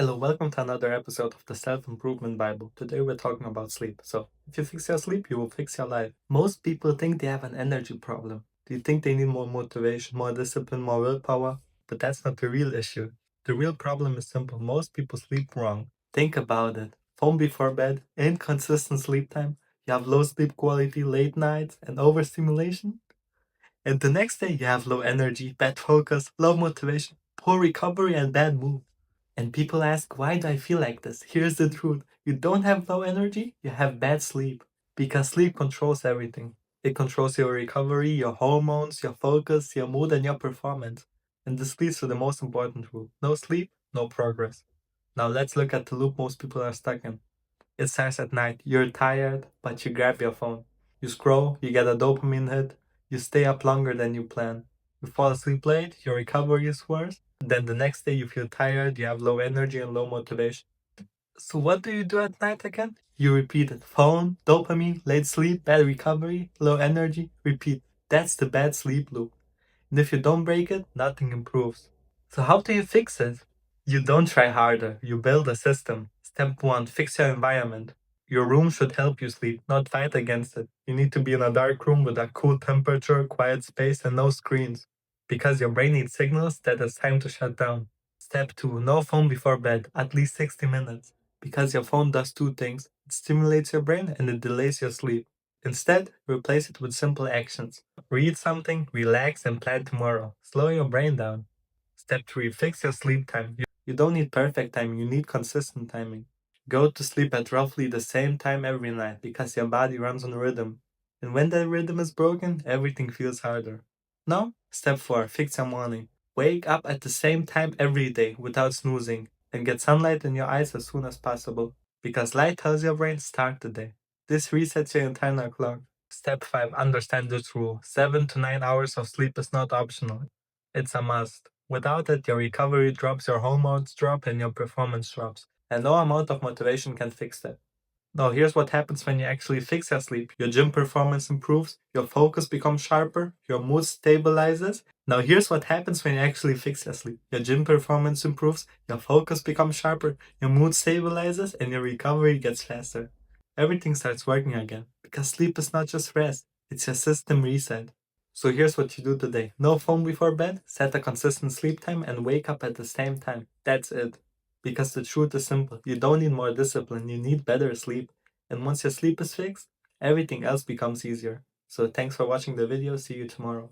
Hello, welcome to another episode of the Self-Improvement Bible. Today we're talking about sleep. So, if you fix your sleep, you will fix your life. Most people think they have an energy problem. Do you think they need more motivation, more discipline, more willpower? But that's not the real issue. The real problem is simple. Most people sleep wrong. Think about it. Phone before bed, inconsistent sleep time, you have low sleep quality, late nights, and overstimulation. And the next day you have low energy, bad focus, low motivation, poor recovery, and bad mood. And people ask, why do I feel like this? Here's the truth. You don't have low energy, you have bad sleep. Because sleep controls everything. It controls your recovery, your hormones, your focus, your mood, and your performance. And this leads to the most important rule. No sleep, no progress. Now let's look at the loop most people are stuck in. It starts at night. You're tired, but you grab your phone. You scroll, you get a dopamine hit, you stay up longer than you plan. You fall asleep late, your recovery is worse. Then the next day you feel tired, you have low energy and low motivation. So what do you do at night again? You repeat it. Phone, dopamine, late sleep, bad recovery, low energy, repeat. That's the bad sleep loop. And if you don't break it, nothing improves. So how do you fix it? You don't try harder, you build a system. Step 1, fix your environment. Your room should help you sleep, not fight against it. You need to be in a dark room with a cool temperature, quiet space, and no screens. Because your brain needs signals that it's time to shut down. Step 2, no phone before bed, at least 60 minutes. Because your phone does two things. It stimulates your brain and it delays your sleep. Instead, replace it with simple actions. Read something, relax, and plan tomorrow. Slow your brain down. Step 3, fix your sleep time. You don't need perfect timing, you need consistent timing. Go to sleep at roughly the same time every night because your body runs on rhythm. And when that rhythm is broken, everything feels harder. Now, step 4, fix your morning. Wake up at the same time every day without snoozing and get sunlight in your eyes as soon as possible because light tells your brain start the day. This resets your internal clock. Step 5, understand this rule. 7 to 9 hours of sleep is not optional. It's a must. Without it, your recovery drops, your hormones drop, and your performance drops. And no amount of motivation can fix that. Now, here's what happens when you actually fix your sleep. Your gym performance improves, your focus becomes sharper, your mood stabilizes. Now, here's what happens when you actually fix your sleep. Your gym performance improves, your focus becomes sharper, your mood stabilizes, and your recovery gets faster. Everything starts working again. Because sleep is not just rest, it's your system reset. So here's what you do today. No phone before bed, set a consistent sleep time, and wake up at the same time. That's it. Because the truth is simple. You don't need more discipline, you need better sleep. And once your sleep is fixed, everything else becomes easier. So thanks for watching the video. See you tomorrow.